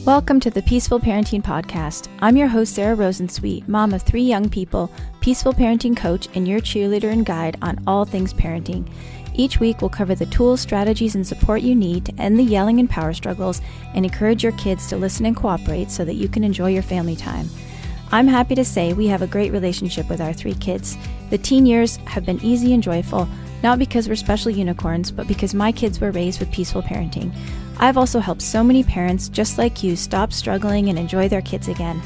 Welcome to the Peaceful Parenting Podcast. I'm your host, Sarah Rosensweet, mom of 3 young people, peaceful parenting coach, and your cheerleader and guide on all things parenting. Each week, we'll cover the tools, strategies, and support you need to end the yelling and power struggles and encourage your kids to listen and cooperate so that you can enjoy your family time. I'm happy to say we have a great relationship with our 3 kids. The teen years have been easy and joyful, not because we're special unicorns, but because my kids were raised with peaceful parenting. I've also helped so many parents just like you stop struggling and enjoy their kids again.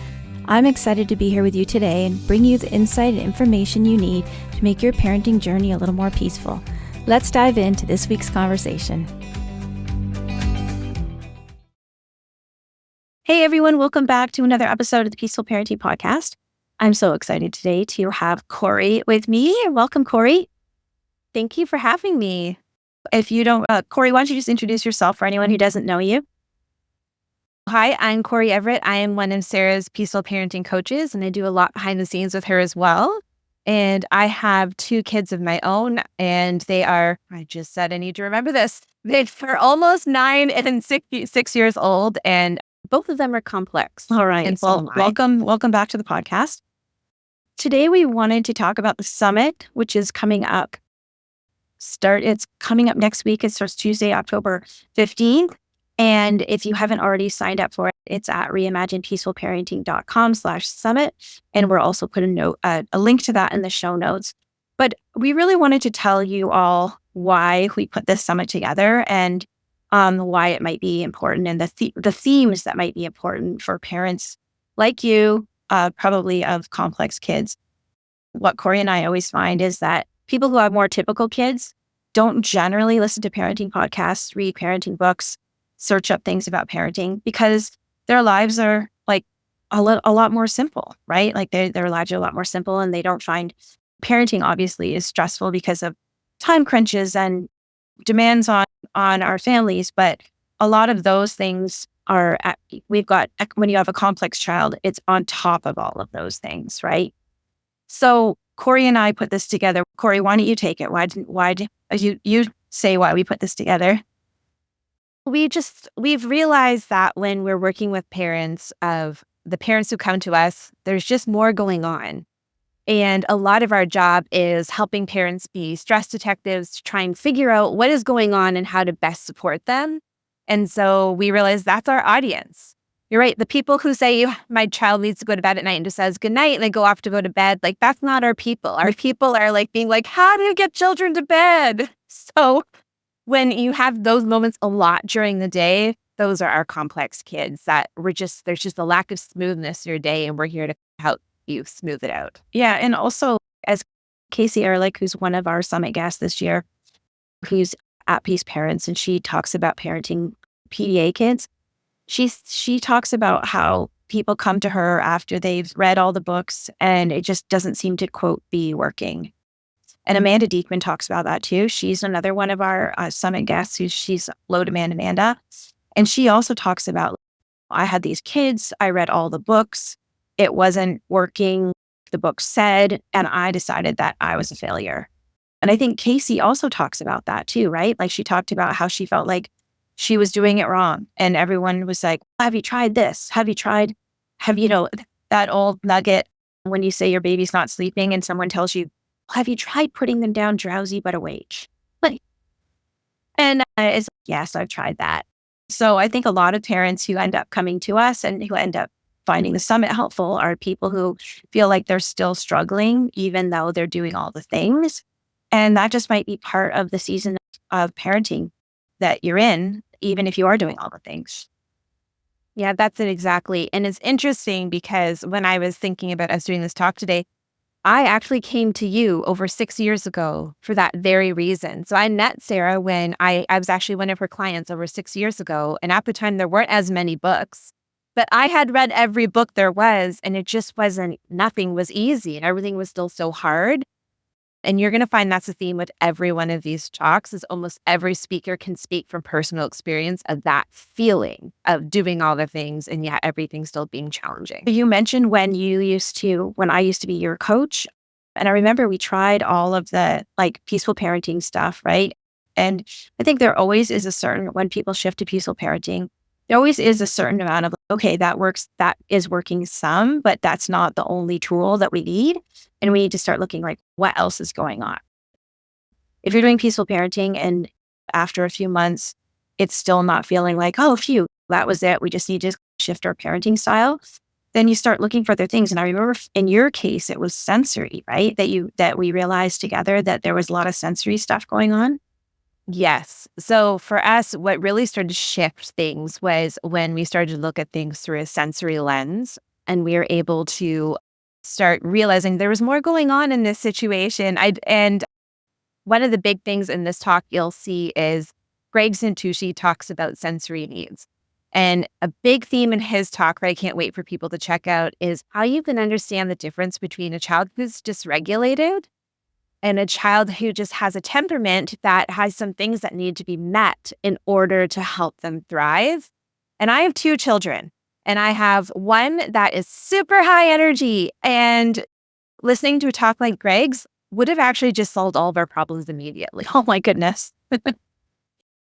I'm excited to be here with you today and bring you the insight and information you need to make your parenting journey a little more peaceful. Let's dive into this week's conversation. Hey everyone, welcome back to another episode of the Peaceful Parenting Podcast. I'm so excited today to have Corey with me. Welcome, Corey. Thank you for having me. If you don't, Corey, why don't you just introduce yourself for anyone who doesn't know you? Hi, I'm Corey Everett. I am one of Sarah's peaceful parenting coaches, and I do a lot behind the scenes with her as well. And I have 2 kids of my own, and they are, I just said I need to remember this, they're almost 9 and 6 years old, and both of them are complex. All right. And Well, welcome back to the podcast. Today, we wanted to talk about the summit, which is coming up. It's coming up next week. It starts Tuesday, October 15th. And if you haven't already signed up for it, it's at reimaginepeacefulparenting.com/summit. And we're also putting a link to that in the show notes. But we really wanted to tell you all why we put this summit together and why it might be important and the themes that might be important for parents like you, probably of complex kids. What Corey and I always find is that people who have more typical kids don't generally listen to parenting podcasts, read parenting books, search up things about parenting because their lives are like a lot more simple, right? Like their lives are a lot more simple, and they don't find parenting obviously is stressful because of time crunches and demands on our families. But a lot of those things when you have a complex child, it's on top of all of those things, right? So Corey and I put this together. Corey, why don't you take it? Why you say why we put this together? We've realized that when we're working with parents, of the parents who come to us, there's just more going on. And a lot of our job is helping parents be stress detectives to try and figure out what is going on and how to best support them. And so we realized that's our audience. You're right. The people who say, my child needs to go to bed at night and just says good night and they go off to go to bed, like that's not our people. Our people are like being like, how do you get children to bed? So when you have those moments a lot during the day, those are our complex kids that there's just a lack of smoothness in your day, and we're here to help you smooth it out. Yeah. And also, as Casey Ehrlich, who's one of our summit guests this year, who's at Peace Parents, and she talks about parenting PDA kids. She talks about how people come to her after they've read all the books and it just doesn't seem to, quote, be working. And Amanda Diekman talks about that too. She's another one of our summit guests she's Low Demand Amanda. And she also talks about, I had these kids, I read all the books, it wasn't working, the book said, and I decided that I was a failure. And I think Casey also talks about that too, right? Like she talked about how she felt like she was doing it wrong. And everyone was like, have you tried this? Have that old nugget when you say your baby's not sleeping and someone tells you, have you tried putting them down drowsy but awake? And it's yes, I've tried that. So I think a lot of parents who end up coming to us and who end up finding the summit helpful are people who feel like they're still struggling, even though they're doing all the things. And that just might be part of the season of parenting that you're in, even if you are doing all the things. Yeah, that's it exactly. And it's interesting because when I was thinking about us doing this talk today, I actually came to you over 6 years ago for that very reason. So I met Sarah when I was actually one of her clients over 6 years ago. And at the time, there weren't as many books, but I had read every book there was, and it just nothing was easy and everything was still so hard. And you're going to find that's the theme with every one of these talks is almost every speaker can speak from personal experience of that feeling of doing all the things and yet everything still being challenging. You mentioned when I used to be your coach, and I remember we tried all of the peaceful parenting stuff, right? And I think there always is when people shift to peaceful parenting, there always is a certain amount of, okay, that works, that is working some, but that's not the only tool that we need. And we need to start looking like, what else is going on? If you're doing peaceful parenting and after a few months, it's still not feeling like, oh, phew, that was it. We just need to shift our parenting style. Then you start looking for other things. And I remember in your case, it was sensory, right? That we realized together that there was a lot of sensory stuff going on. Yes. So for us, what really started to shift things was when we started to look at things through a sensory lens, and we were able to start realizing there was more going on in this situation. And one of the big things in this talk you'll see is Greg Santucci talks about sensory needs. And a big theme in his talk that I can't wait for people to check out is how you can understand the difference between a child who's dysregulated and a child who just has a temperament that has some things that need to be met in order to help them thrive. And I have two children, and I have one that is super high energy, and listening to a talk like Greg's would have actually just solved all of our problems immediately. Oh my goodness.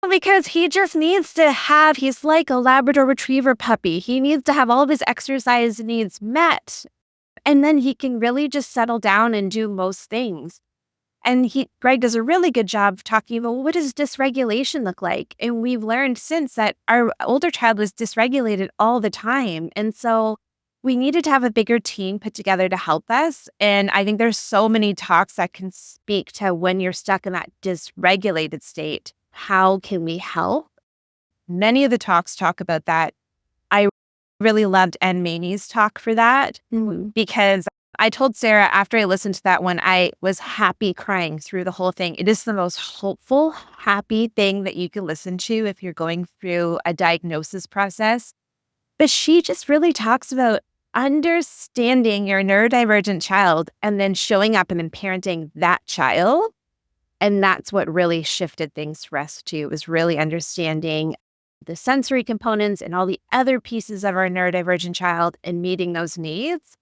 Because he just needs to have, he's like a Labrador Retriever puppy. He needs to have all of his exercise needs met. And then he can really just settle down and do most things. And Greg does a really good job of talking about, well, what does dysregulation look like? And we've learned since that our older child was dysregulated all the time. And so we needed to have a bigger team put together to help us. And I think there's so many talks that can speak to when you're stuck in that dysregulated state. How can we help? Many of the talks talk about that. I really loved Ann Maney's talk for that because I told Sarah after I listened to that one, I was happy crying through the whole thing. It is the most hopeful, happy thing that you can listen to if you're going through a diagnosis process. But she just really talks about understanding your neurodivergent child and then showing up and then parenting that child. And that's what really shifted things for us too, was really understanding the sensory components and all the other pieces of our neurodivergent child and meeting those needs.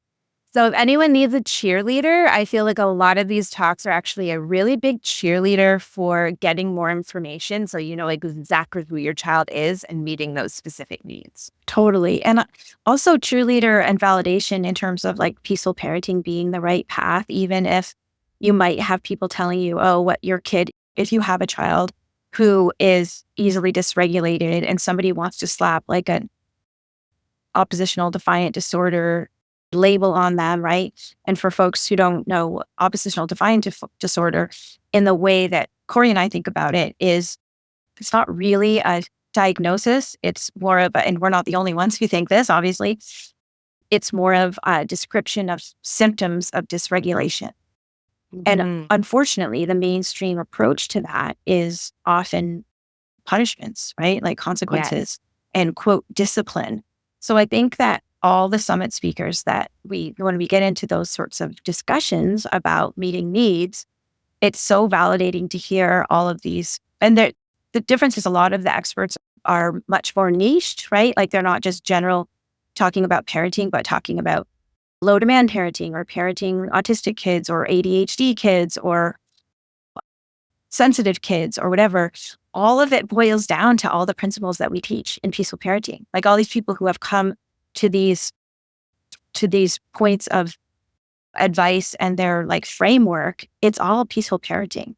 So if anyone needs a cheerleader, I feel like a lot of these talks are actually a really big cheerleader for getting more information so you know like exactly who your child is and meeting those specific needs. Totally. And also cheerleader and validation in terms of like peaceful parenting being the right path, even if you might have people telling you, oh, what your kid, if you have a child who is easily dysregulated and somebody wants to slap like an oppositional defiant disorder label on them, right? And for folks who don't know oppositional defiant disorder, in the way that Corey and I think about it, is it's not really a diagnosis. It's more of and we're not the only ones who think this, obviously. It's more of a description of symptoms of dysregulation. And unfortunately, the mainstream approach to that is often punishments, right? Like consequences and quote, discipline. So I think that all the summit speakers that when we get into those sorts of discussions about meeting needs, it's so validating to hear all of these. And the difference is a lot of the experts are much more niched, right? Like they're not just general talking about parenting, but talking about low demand parenting or parenting autistic kids or ADHD kids or sensitive kids or whatever. All of it boils down to all the principles that we teach in peaceful parenting. Like all these people who have come to these points of advice and their like framework, it's all peaceful parenting.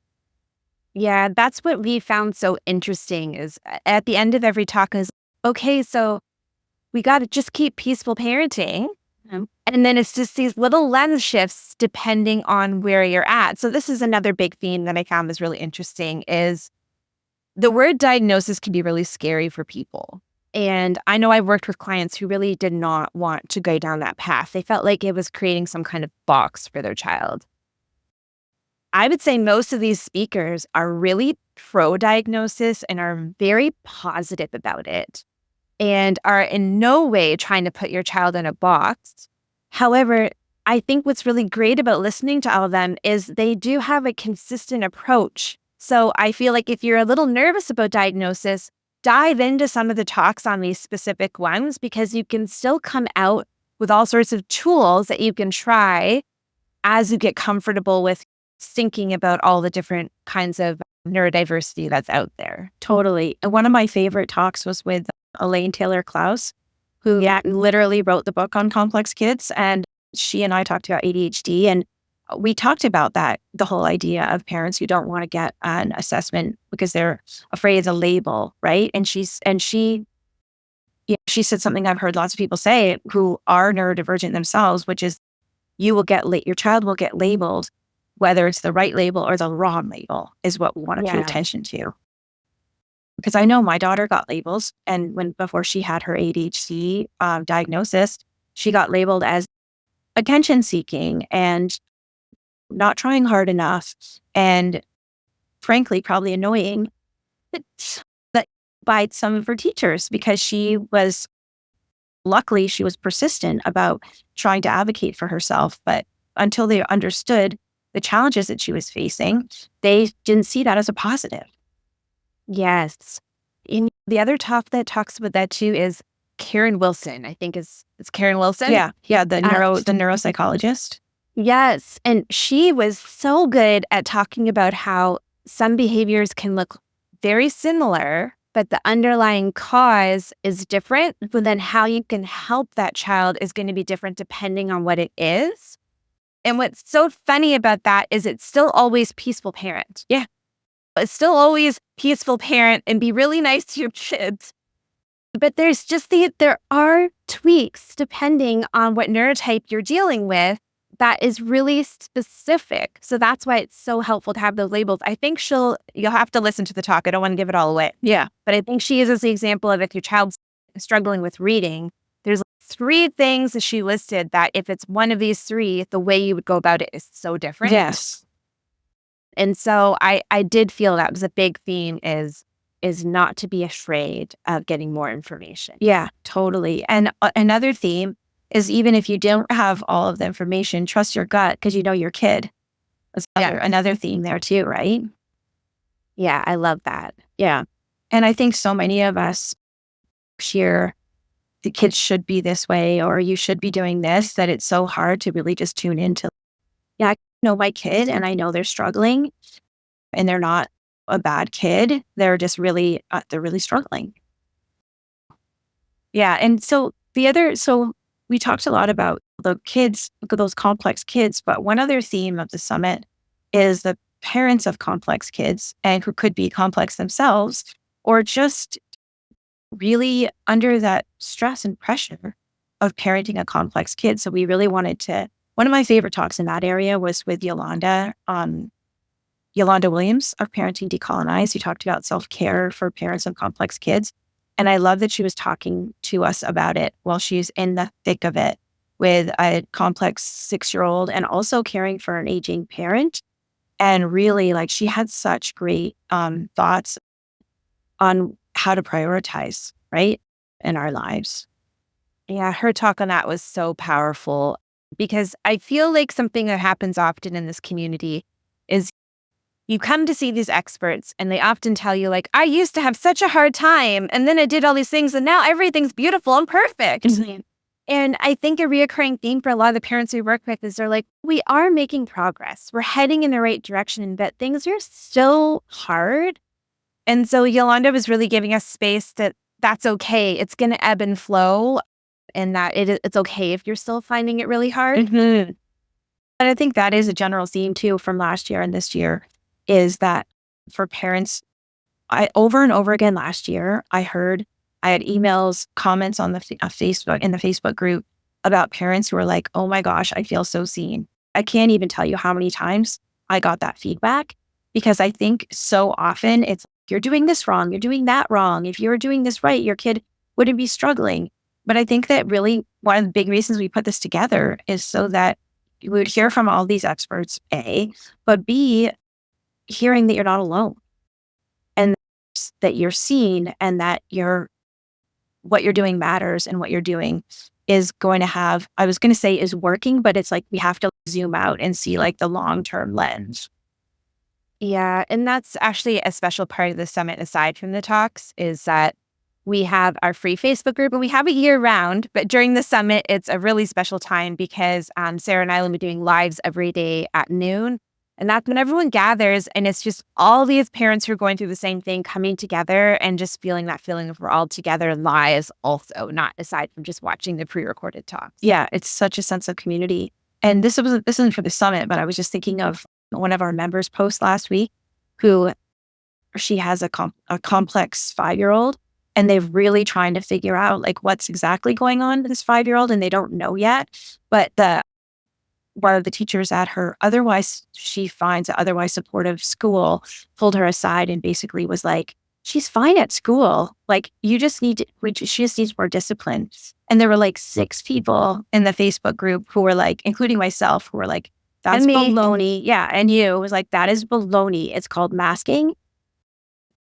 Yeah, that's what we found so interesting is at the end of every talk is, okay, so we got to just keep peaceful parenting. And then it's just these little lens shifts depending on where you're at. So this is another big theme that I found was really interesting is the word diagnosis can be really scary for people. And I know I've worked with clients who really did not want to go down that path. They felt like it was creating some kind of box for their child. I would say most of these speakers are really pro-diagnosis and are very positive about it and are in no way trying to put your child in a box. However, I think what's really great about listening to all of them is they do have a consistent approach. So I feel like if you're a little nervous about diagnosis, dive into some of the talks on these specific ones because you can still come out with all sorts of tools that you can try as you get comfortable with thinking about all the different kinds of neurodiversity that's out there. Totally. And one of my favorite talks was with Elaine Taylor Klaus, who literally wrote the book on complex kids. And she and I talked about ADHD, and we talked about that, the whole idea of parents who don't want to get an assessment because they're afraid of the label, right? And she she said something I've heard lots of people say who are neurodivergent themselves, which is your child will get labeled, whether it's the right label or the wrong label is what we want to pay attention to. Because I know my daughter got labels, and before she had her ADHD diagnosis, she got labeled as attention seeking and not trying hard enough, and frankly, probably annoying that by some of her teachers, because luckily she was persistent about trying to advocate for herself. But until they understood the challenges that she was facing, they didn't see that as a positive. Yes. And the other talk that talks about that too is Karen Wilson. I think it's Karen Wilson. Yeah. The neuropsychologist. Yes. And she was so good at talking about how some behaviors can look very similar, but the underlying cause is different. But then how you can help that child is going to be different depending on what it is. And what's so funny about that is it's still always peaceful parent. Yeah. It's still always peaceful parent and be really nice to your kids. But there's just there are tweaks depending on what neurotype you're dealing with that is really specific. So that's why it's so helpful to have those labels. I think you'll have to listen to the talk. I don't want to give it all away. Yeah. But I think she uses the example of if your child's struggling with reading, there's 3 things that she listed that if it's one of these 3, the way you would go about it is so different. Yes. And so I did feel that was a big theme is not to be afraid of getting more information. Yeah, totally. And another theme is even if you don't have all of the information, trust your gut because you know your kid. That's another theme there too, right? Yeah, I love that. Yeah. And I think so many of us hear the kids should be this way or you should be doing this, that it's so hard to really just tune into, I know my kid and I know they're struggling and they're not a bad kid. They're just really, they're really struggling. Yeah. And so we talked a lot about the kids, those complex kids, but one other theme of the summit is the parents of complex kids and who could be complex themselves or just really under that stress and pressure of parenting a complex kid. So we really wanted one of my favorite talks in that area was with Yolanda Williams of Parenting Decolonized, who talked about self-care for parents of complex kids. And I love that she was talking to us about it while she's in the thick of it with a complex 6-year-old and also caring for an aging parent. And really, she had such great thoughts on how to prioritize, right, in our lives. Yeah, her talk on that was so powerful because I feel like something that happens often in this community is you come to see these experts and they often tell you I used to have such a hard time and then I did all these things and now everything's beautiful and perfect. Mm-hmm. And I think a reoccurring theme for a lot of the parents we work with is they're we are making progress. We're heading in the right direction, but things are still hard. And so Yolanda was really giving us space that's okay. It's going to ebb and flow and that it's okay if you're still finding it really hard. Mm-hmm. And I think that is a general theme too from last year and this year is that for parents, over and over again last year, I had emails, comments on the Facebook, in the Facebook group about parents who were oh my gosh, I feel so seen. I can't even tell you how many times I got that feedback because I think so often it's you're doing this wrong, you're doing that wrong. If you were doing this right, your kid wouldn't be struggling. But I think that really one of the big reasons we put this together is so that we would hear from all these experts, A, but B, hearing that you're not alone and that you're seen and that what you're doing matters and what you're doing is going to have, I was going to say is working, but it's we have to zoom out and see the long-term lens. Yeah. And that's actually a special part of the summit aside from the talks is that we have our free Facebook group and we have it year round, but during the summit, it's a really special time because Sarah and I will be doing lives every day at noon. And that's when everyone gathers, and it's just all these parents who are going through the same thing coming together and just feeling that feeling of we're all together lies also, not aside from just watching the pre-recorded talks. Yeah, it's such a sense of community. And this isn't for the summit, but I was just thinking of one of our members post last week who she has a complex 5-year-old, and they're really trying to figure out like what's exactly going on with this 5-year-old, and they don't know yet. But one of the teachers at her she finds an otherwise supportive school pulled her aside and basically was like, she's fine at school. Like she just needs more discipline. And there were like 6 people in the Facebook group who were like, including myself, who were like, that's baloney. Yeah. And you was like, that is baloney. It's called masking.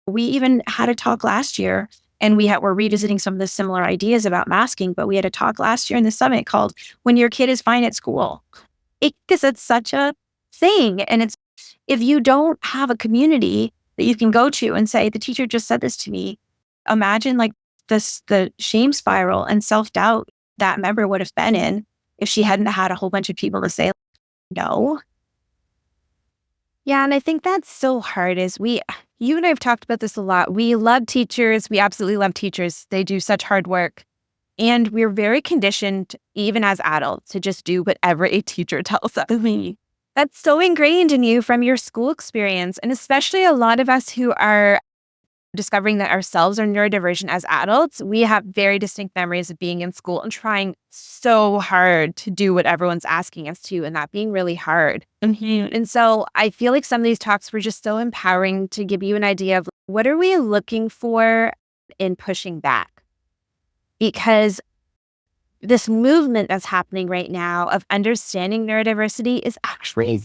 We even had a talk last year, and we're revisiting some of the similar ideas about masking, but we had a talk last year in the summit called When Your Kid is Fine at School. Because it's such a thing. And it's, if you don't have a community that you can go to and say, the teacher just said this to me, imagine like the shame spiral and self-doubt that member would have been in if she hadn't had a whole bunch of people to say no. Yeah, and I think that's so hard you and I have talked about this a lot. We love teachers. We absolutely love teachers. They do such hard work. And we're very conditioned, even as adults, to just do whatever a teacher tells us. That's so ingrained in you from your school experience. And especially a lot of us who are discovering that ourselves are neurodivergent as adults, we have very distinct memories of being in school and trying so hard to do what everyone's asking us to, and that being really hard. And so I feel like some of these talks were just so empowering to give you an idea of what are we looking for in pushing back? Because this movement that's happening right now of understanding neurodiversity is actually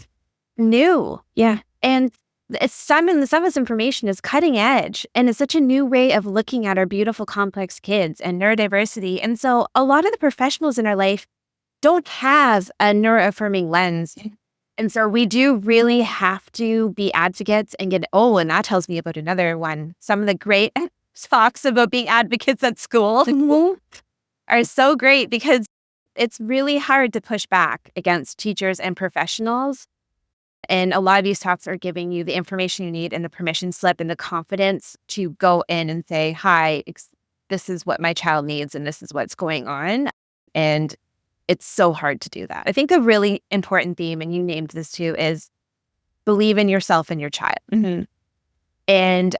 new. Yeah. And some of this information is cutting edge, and it's such a new way of looking at our beautiful, complex kids and neurodiversity. And so a lot of the professionals in our life don't have a neuroaffirming lens. And so we do really have to be advocates and and that tells me about another one. Some of the great talks about being advocates at school are so great because it's really hard to push back against teachers and professionals. And a lot of these talks are giving you the information you need and the permission slip and the confidence to go in and say, hi, this is what my child needs and this is what's going on. And it's so hard to do that. I think a really important theme, and you named this too, is believe in yourself and your child. And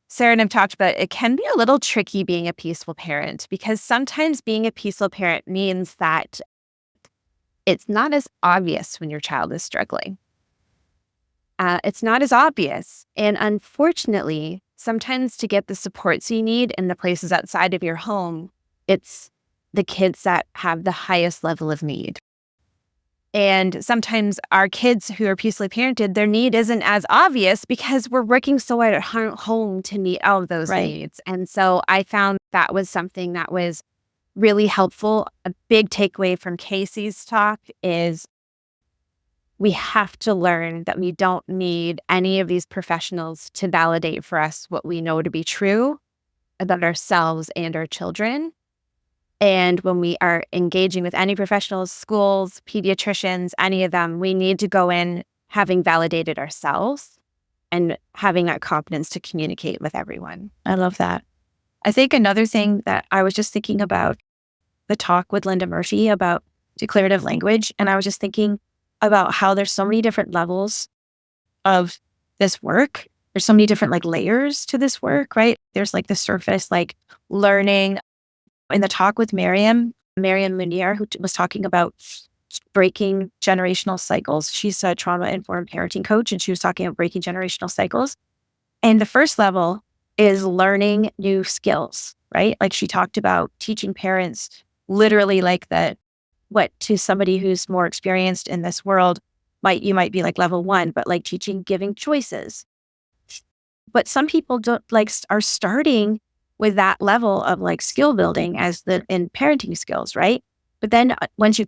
Sarah and I've talked about it can be a little tricky being a peaceful parent, because sometimes being a peaceful parent means that it's not as obvious when your child is struggling. It's not as obvious. And unfortunately, sometimes to get the supports you need in the places outside of your home, it's the kids that have the highest level of need. And sometimes our kids who are peacefully parented, their need isn't as obvious because we're working so hard at home to meet all of those needs. And so I found that was something that was really helpful. A big takeaway from Casey's talk is we have to learn that we don't need any of these professionals to validate for us what we know to be true about ourselves and our children. And when we are engaging with any professionals, schools, pediatricians, any of them, we need to go in having validated ourselves and having that confidence to communicate with everyone. I love that. I think another thing that I was just thinking about the talk with Linda Murphy about declarative language, and I was just thinking about how there's so many different levels of this work. There's so many different like layers to this work, right? There's like the surface, like learning. In the talk with Mariam Munier, who was talking about breaking generational cycles. She's a trauma-informed parenting coach, and she was talking about breaking generational cycles. And the first level is learning new skills, right? Like she talked about teaching parents literally like what to somebody who's more experienced in this world you might be like level 1, but like teaching giving choices. But some people are starting with that level of like skill building in parenting skills, right? But then once you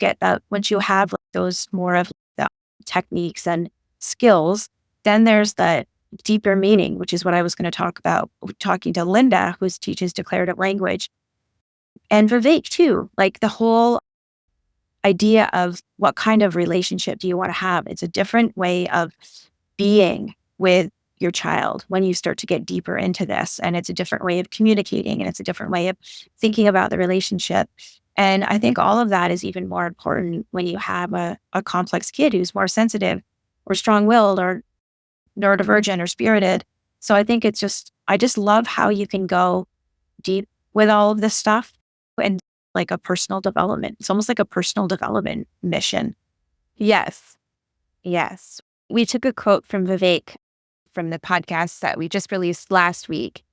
have like those more of the techniques and skills, then there's the deeper meaning, which is what I was going to talk about, talking to Linda, who teaches declarative language, and Vivek too, like the whole idea of what kind of relationship do you want to have. It's a different way of being with your child when you start to get deeper into this. And it's a different way of communicating, and it's a different way of thinking about the relationship. And I think all of that is even more important when you have a complex kid who's more sensitive or strong-willed or neurodivergent or spirited. So I think I just love how you can go deep with all of this stuff, and like a personal development. It's almost like a personal development mission. Yes. Yes. We took a quote from Vivek from the podcast that we just released last week.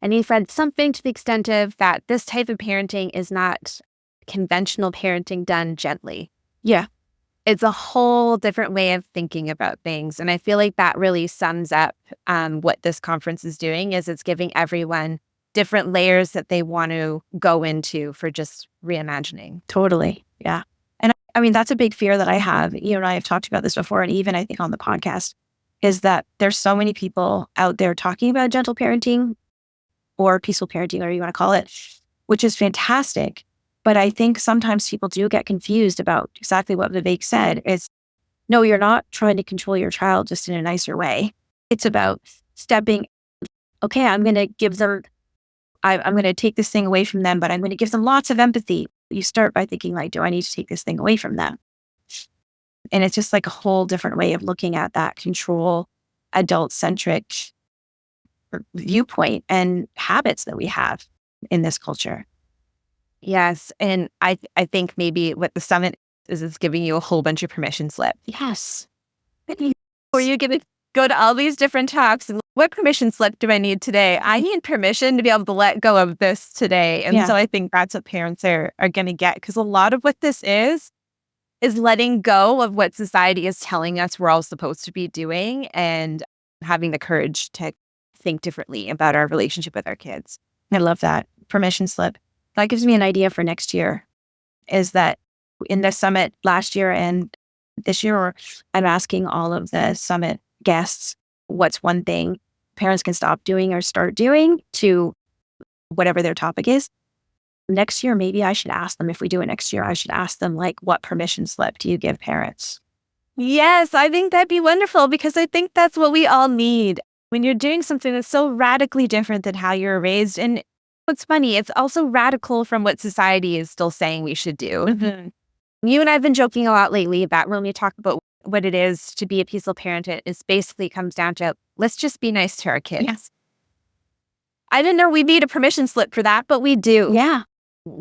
And he said something to the extent of that this type of parenting is not conventional parenting done gently. Yeah. It's a whole different way of thinking about things. And I feel like that really sums up what this conference is doing, is it's giving everyone different layers that they want to go into for just reimagining. Totally. Yeah. And I mean, that's a big fear that I have. You and I have talked about this before, and even I think on the podcast, is that there's so many people out there talking about gentle parenting or peaceful parenting, or you want to call it, which is fantastic. But I think sometimes people do get confused about exactly what Vivek said is, no, you're not trying to control your child just in a nicer way. It's about stepping, okay, I'm going to give them, I'm going to take this thing away from them, but I'm going to give them lots of empathy. You start by thinking like, do I need to take this thing away from them? And it's just like a whole different way of looking at that control, adult-centric viewpoint and habits that we have in this culture. Yes. And I think maybe what the summit is giving you a whole bunch of permission slip. Yes. Or you're going to go to all these different talks and what permission slip do I need today? I need permission to be able to let go of this today. And so I think that's what parents are going to get, because a lot of what this is letting go of what society is telling us we're all supposed to be doing and having the courage to think differently about our relationship with our kids. I love that. Permission slip. That gives me an idea for next year, is that in the summit last year and this year, I'm asking all of the summit guests, what's one thing parents can stop doing or start doing to whatever their topic is. Next year, maybe I should ask them, if we do it next year, I should ask them, like, what permission slip do you give parents? Yes, I think that'd be wonderful, because I think that's what we all need when you're doing something that's so radically different than how you were raised. And what's funny, it's also radical from what society is still saying we should do. Mm-hmm. You and I have been joking a lot lately about when we talk about what it is to be a peaceful parent. It basically comes down to, let's just be nice to our kids. Yes. I didn't know we need a permission slip for that, but we do. Yeah.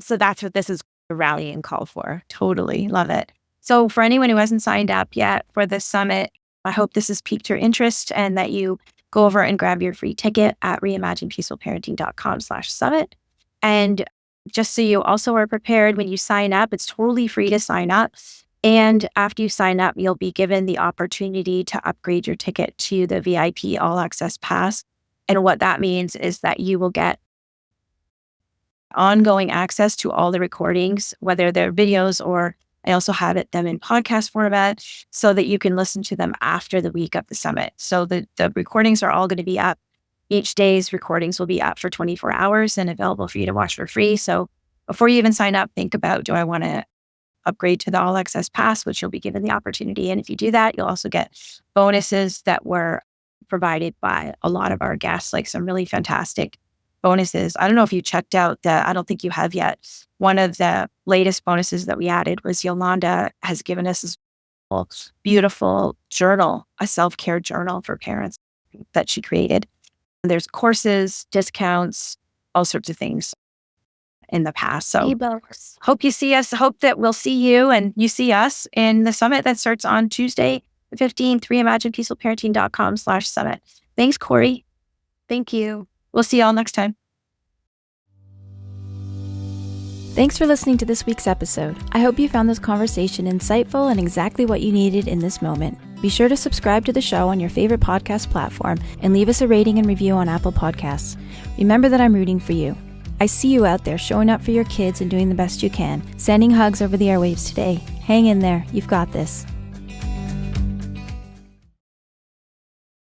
So that's what this is a rallying call for. Totally. Love it. So for anyone who hasn't signed up yet for this summit, I hope this has piqued your interest and that you go over and grab your free ticket at reimaginepeacefulparenting.com/summit. And just so you also are prepared, when you sign up, it's totally free to sign up. And after you sign up, you'll be given the opportunity to upgrade your ticket to the VIP All Access Pass. And what that means is that you will get ongoing access to all the recordings, whether they're videos or I also have them in podcast format, so that you can listen to them after the week of the summit. So the recordings are all going to be up. Each day's recordings will be up for 24 hours and available for you to watch for free. So before you even sign up, think about, do I want to upgrade to the All Access Pass, which you'll be given the opportunity. And if you do that, you'll also get bonuses that were provided by a lot of our guests, like some really fantastic bonuses. I don't know if you checked out I don't think you have yet. One of the latest bonuses that we added was Yolanda has given us this beautiful journal, a self-care journal for parents that she created. There's courses, discounts, all sorts of things in the past. So E-books. hope you see us. Hope that we'll see you and you see us in the summit that starts on Tuesday, the 15th, reimaginepeacefulparenting.com/summit. Thanks, Corey. Thank you. We'll see y'all next time. Thanks for listening to this week's episode. I hope you found this conversation insightful and exactly what you needed in this moment. Be sure to subscribe to the show on your favorite podcast platform and leave us a rating and review on Apple Podcasts. Remember that I'm rooting for you. I see you out there showing up for your kids and doing the best you can. Sending hugs over the airwaves today. Hang in there. You've got this.